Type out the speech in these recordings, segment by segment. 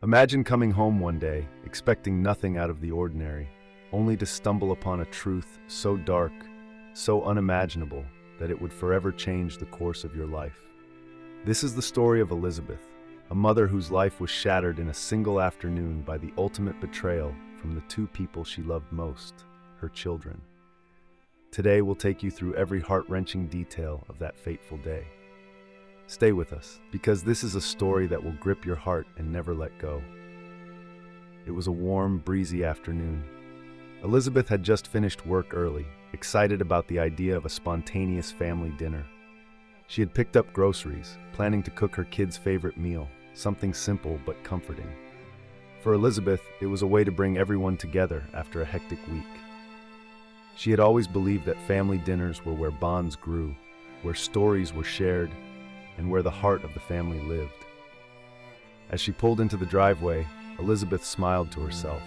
Imagine coming home one day, expecting nothing out of the ordinary, only to stumble upon a truth so dark, so unimaginable, that it would forever change the course of your life. This is the story of Elizabeth, a mother whose life was shattered in a single afternoon by the ultimate betrayal from the two people she loved most, her children. Today we'll take you through every heart-wrenching detail of that fateful day. Stay with us, because this is a story that will grip your heart and never let go. It was a warm, breezy afternoon. Elizabeth had just finished work early, excited about the idea of a spontaneous family dinner. She had picked up groceries, planning to cook her kids' favorite meal, something simple but comforting. For Elizabeth, it was a way to bring everyone together after a hectic week. She had always believed that family dinners were where bonds grew, where stories were shared, and where the heart of the family lived. As she pulled into the driveway, Elizabeth smiled to herself.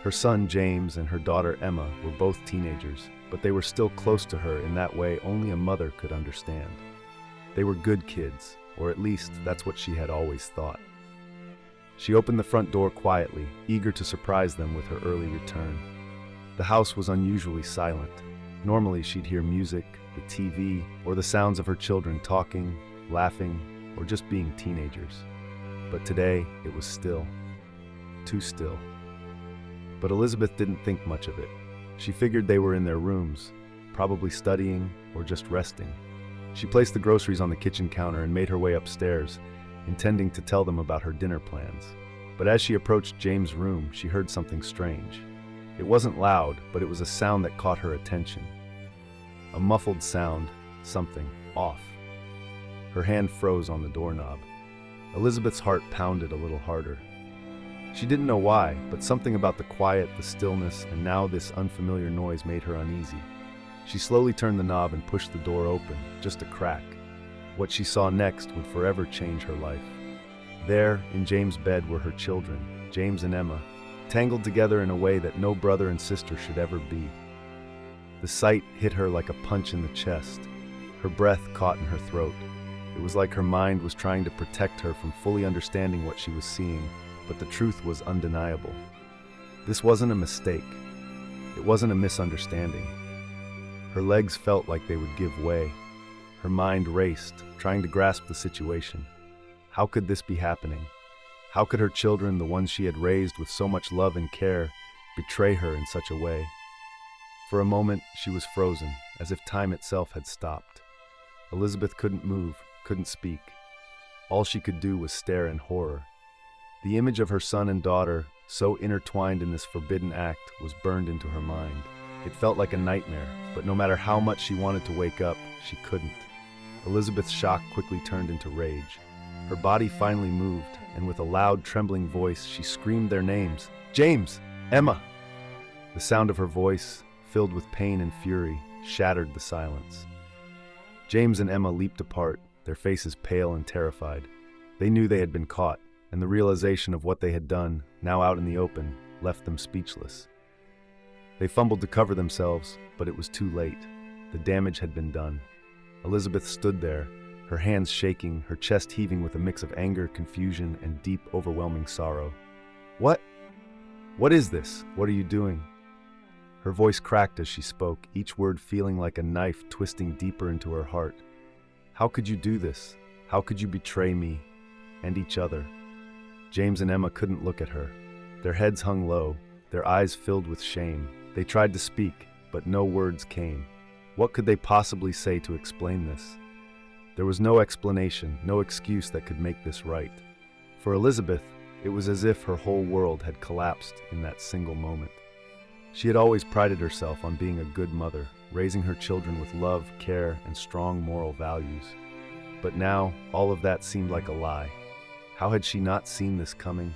Her son James and her daughter Emma were both teenagers, but they were still close to her in that way only a mother could understand. They were good kids, or at least that's what she had always thought. She opened the front door quietly, eager to surprise them with her early return. The house was unusually silent. Normally she'd hear music, the TV, or the sounds of her children talking, laughing, or just being teenagers. But today, it was still. Too still. But Elizabeth didn't think much of it. She figured they were in their rooms, probably studying or just resting. She placed the groceries on the kitchen counter and made her way upstairs, intending to tell them about her dinner plans. But as she approached James' room, she heard something strange. It wasn't loud, but it was a sound that caught her attention. A muffled sound, something off. Her hand froze on the doorknob. Elizabeth's heart pounded a little harder. She didn't know why, but something about the quiet, the stillness, and now this unfamiliar noise made her uneasy. She slowly turned the knob and pushed the door open, just a crack. What she saw next would forever change her life. There, in James' bed, were her children, James and Emma, tangled together in a way that no brother and sister should ever be. The sight hit her like a punch in the chest. Her breath caught in her throat. It was like her mind was trying to protect her from fully understanding what she was seeing, but the truth was undeniable. This wasn't a mistake. It wasn't a misunderstanding. Her legs felt like they would give way. Her mind raced, trying to grasp the situation. How could this be happening? How could her children, the ones she had raised with so much love and care, betray her in such a way? For a moment, she was frozen, as if time itself had stopped. Elizabeth couldn't move, couldn't speak. All she could do was stare in horror. The image of her son and daughter, so intertwined in this forbidden act, was burned into her mind. It felt like a nightmare, but no matter how much she wanted to wake up, she couldn't. Elizabeth's shock quickly turned into rage. Her body finally moved, and with a loud, trembling voice, she screamed their names. "James! Emma!" The sound of her voice, filled with pain and fury, shattered the silence. James and Emma leaped apart, their faces pale and terrified. They knew they had been caught, and the realization of what they had done, now out in the open, left them speechless. They fumbled to cover themselves, but it was too late. The damage had been done. Elizabeth stood there, her hands shaking, her chest heaving with a mix of anger, confusion, and deep, overwhelming sorrow. What is this? What are you doing?" Her voice cracked as she spoke, each word feeling like a knife twisting deeper into her heart. "How could you do this? How could you betray me and each other?" James and Emma couldn't look at her. Their heads hung low, their eyes filled with shame. They tried to speak, but no words came. What could they possibly say to explain this? There was no explanation, no excuse that could make this right. For Elizabeth, it was as if her whole world had collapsed in that single moment. She had always prided herself on being a good mother, raising her children with love, care, and strong moral values. But now, all of that seemed like a lie. How had she not seen this coming?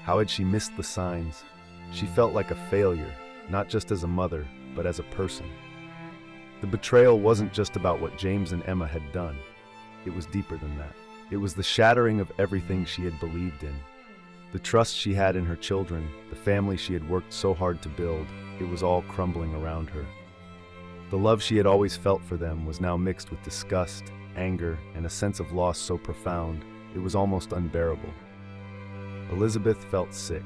How had she missed the signs? She felt like a failure, not just as a mother, but as a person. The betrayal wasn't just about what James and Emma had done. It was deeper than that. It was the shattering of everything she had believed in. The trust she had in her children, the family she had worked so hard to build, it was all crumbling around her. The love she had always felt for them was now mixed with disgust, anger, and a sense of loss so profound, it was almost unbearable. Elizabeth felt sick.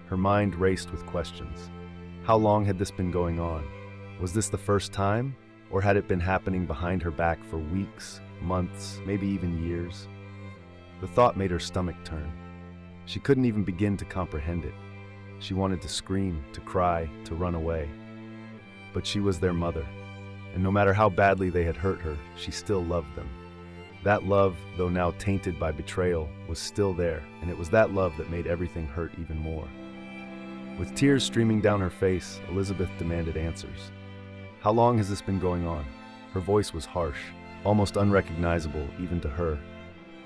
Her mind raced with questions. How long had this been going on? Was this the first time? Or had it been happening behind her back for weeks, months, maybe even years? The thought made her stomach turn. She couldn't even begin to comprehend it. She wanted to scream, to cry, to run away. But she was their mother, and no matter how badly they had hurt her, she still loved them. That love, though now tainted by betrayal, was still there, and it was that love that made everything hurt even more. With tears streaming down her face, Elizabeth demanded answers. How long has this been going on? Her voice was harsh, almost unrecognizable even to her.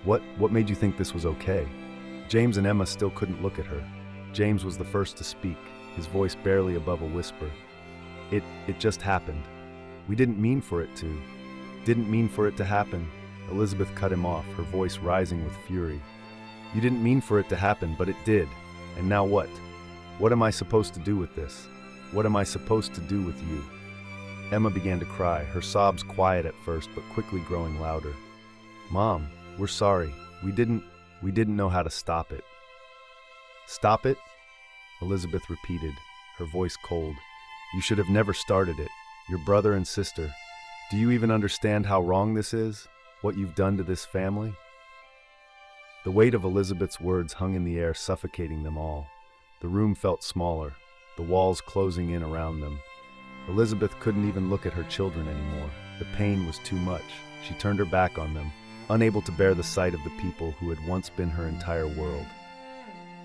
What made you think this was okay? James and Emma still couldn't look at her. James was the first to speak, his voice barely above a whisper. It just happened. We didn't mean for it to. Didn't mean for it to happen. Elizabeth cut him off, her voice rising with fury. You didn't mean for it to happen, but it did. And now what? What am I supposed to do with this? What am I supposed to do with you? Emma began to cry, her sobs quiet at first, but quickly growing louder. Mom, we're sorry. We didn't know how to stop it. Stop it? Elizabeth repeated, her voice cold. You should have never started it. Your brother and sister. Do you even understand how wrong this is? What you've done to this family? The weight of Elizabeth's words hung in the air, suffocating them all. The room felt smaller, the walls closing in around them. Elizabeth couldn't even look at her children anymore. The pain was too much. She turned her back on them, unable to bear the sight of the people who had once been her entire world.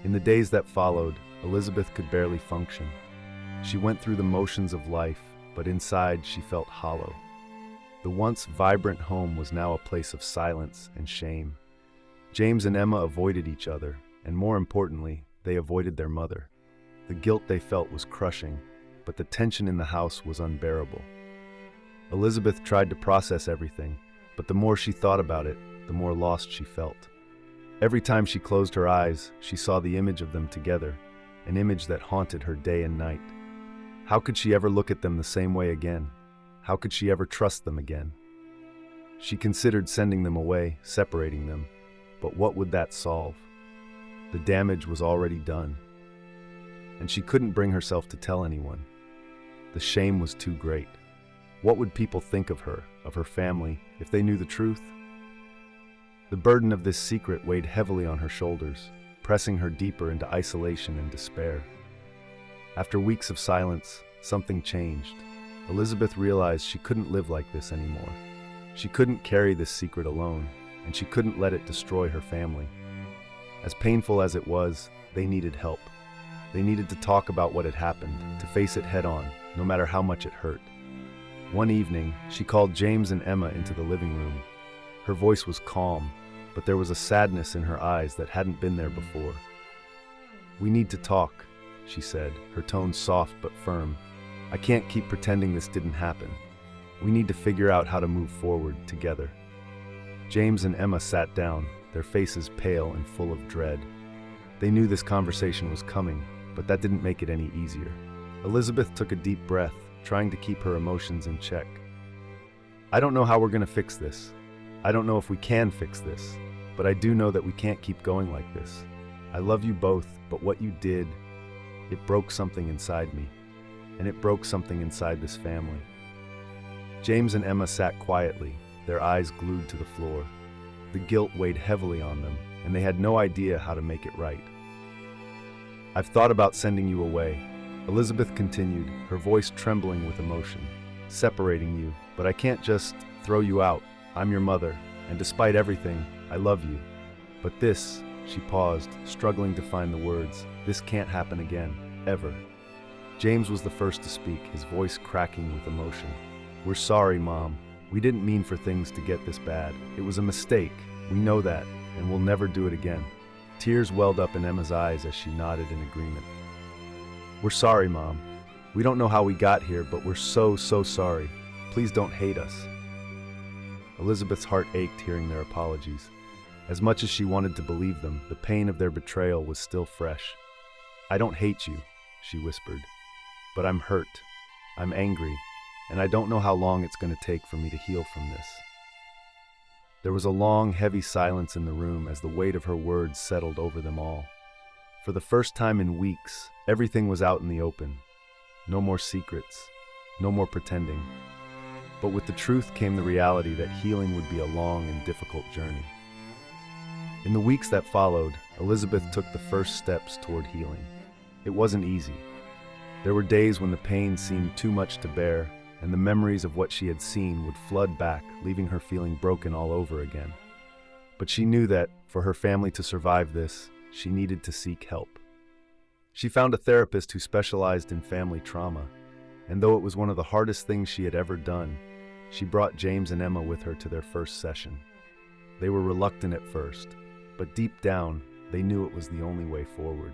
In the days that followed, Elizabeth could barely function. She went through the motions of life, but inside she felt hollow. The once vibrant home was now a place of silence and shame. James and Emma avoided each other, and more importantly, they avoided their mother. The guilt they felt was crushing, but the tension in the house was unbearable. Elizabeth tried to process everything, but the more she thought about it, the more lost she felt. Every time she closed her eyes, she saw the image of them together, an image that haunted her day and night. How could she ever look at them the same way again? How could she ever trust them again? She considered sending them away, separating them, but what would that solve? The damage was already done, and she couldn't bring herself to tell anyone. The shame was too great. What would people think of her family, if they knew the truth? The burden of this secret weighed heavily on her shoulders, pressing her deeper into isolation and despair. After weeks of silence, something changed. Elizabeth realized she couldn't live like this anymore. She couldn't carry this secret alone, and she couldn't let it destroy her family. As painful as it was, they needed help. They needed to talk about what had happened, to face it head on, no matter how much it hurt. One evening, she called James and Emma into the living room. Her voice was calm, but there was a sadness in her eyes that hadn't been there before. We need to talk, she said, her tone soft but firm. I can't keep pretending this didn't happen. We need to figure out how to move forward together. James and Emma sat down, their faces pale and full of dread. They knew this conversation was coming, but that didn't make it any easier. Elizabeth took a deep breath, trying to keep her emotions in check. I don't know how we're going to fix this. I don't know if we can fix this, but I do know that we can't keep going like this. I love you both, but what you did, it broke something inside me, and it broke something inside this family. James and Emma sat quietly, their eyes glued to the floor. The guilt weighed heavily on them, and they had no idea how to make it right. I've thought about sending you away, Elizabeth continued, her voice trembling with emotion. Separating you, but I can't just throw you out. I'm your mother, and despite everything, I love you. But this, she paused, struggling to find the words, this can't happen again, ever. James was the first to speak, his voice cracking with emotion. We're sorry, Mom. We didn't mean for things to get this bad. It was a mistake. We know that, and we'll never do it again. Tears welled up in Emma's eyes as she nodded in agreement. We're sorry, Mom. We don't know how we got here, but we're so sorry. Please don't hate us. Elizabeth's heart ached hearing their apologies. As much as she wanted to believe them, the pain of their betrayal was still fresh. I don't hate you, she whispered, but I'm hurt. I'm angry, and I don't know how long it's going to take for me to heal from this. There was a long, heavy silence in the room as the weight of her words settled over them all. For the first time in weeks, everything was out in the open. No more secrets, no more pretending. But with the truth came the reality that healing would be a long and difficult journey. In the weeks that followed, Elizabeth took the first steps toward healing. It wasn't easy. There were days when the pain seemed too much to bear, and the memories of what she had seen would flood back, leaving her feeling broken all over again. But she knew that, for her family to survive this, she needed to seek help. She found a therapist who specialized in family trauma, and though it was one of the hardest things she had ever done, she brought James and Emma with her to their first session. They were reluctant at first, but deep down, they knew it was the only way forward.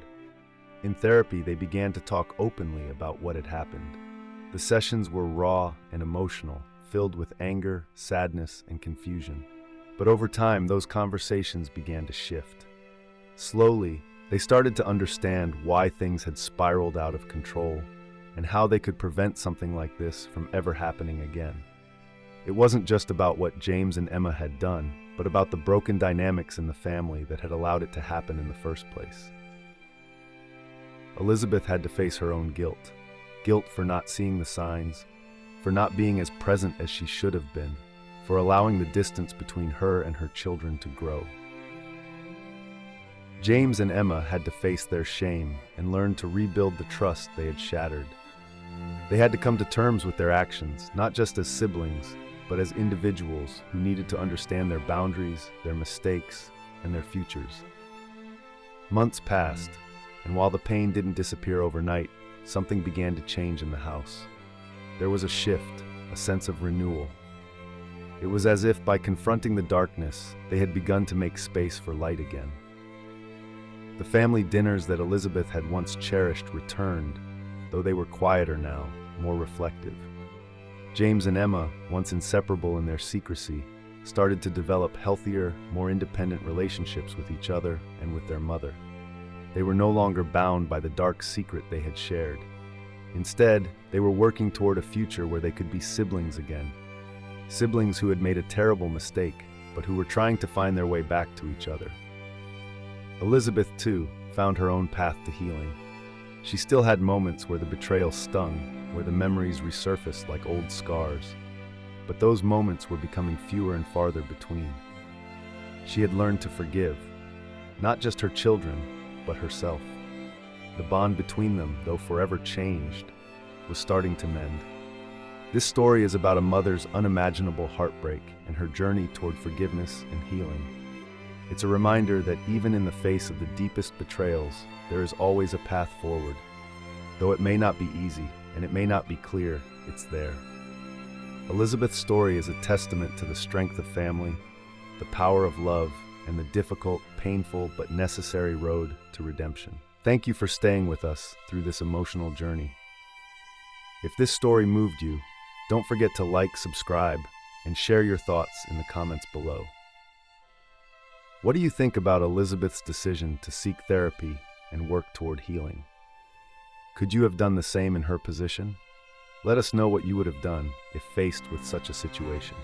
In therapy, they began to talk openly about what had happened. The sessions were raw and emotional, filled with anger, sadness, and confusion. But over time, those conversations began to shift. Slowly, they started to understand why things had spiraled out of control and how they could prevent something like this from ever happening again. It wasn't just about what James and Emma had done, but about the broken dynamics in the family that had allowed it to happen in the first place. Elizabeth had to face her own guilt. Guilt for not seeing the signs, for not being as present as she should have been, for allowing the distance between her and her children to grow. James and Emma had to face their shame and learn to rebuild the trust they had shattered. They had to come to terms with their actions, not just as siblings, but as individuals who needed to understand their boundaries, their mistakes, and their futures. Months passed, and while the pain didn't disappear overnight, something began to change in the house. There was a shift, a sense of renewal. It was as if by confronting the darkness, they had begun to make space for light again. The family dinners that Elizabeth had once cherished returned, though they were quieter now, more reflective. James and Emma, once inseparable in their secrecy, started to develop healthier, more independent relationships with each other and with their mother. They were no longer bound by the dark secret they had shared. Instead, they were working toward a future where they could be siblings again. Siblings who had made a terrible mistake, but who were trying to find their way back to each other. Elizabeth, too, found her own path to healing. She still had moments where the betrayal stung, where the memories resurfaced like old scars. But those moments were becoming fewer and farther between. She had learned to forgive, not just her children, but herself. The bond between them, though forever changed, was starting to mend. This story is about a mother's unimaginable heartbreak and her journey toward forgiveness and healing. It's a reminder that even in the face of the deepest betrayals, there is always a path forward. Though it may not be easy and it may not be clear, it's there. Elizabeth's story is a testament to the strength of family, the power of love, and the difficult, painful, but necessary road to redemption. Thank you for staying with us through this emotional journey. If this story moved you, don't forget to like, subscribe, and share your thoughts in the comments below. What do you think about Elizabeth's decision to seek therapy and work toward healing? Could you have done the same in her position? Let us know what you would have done if faced with such a situation.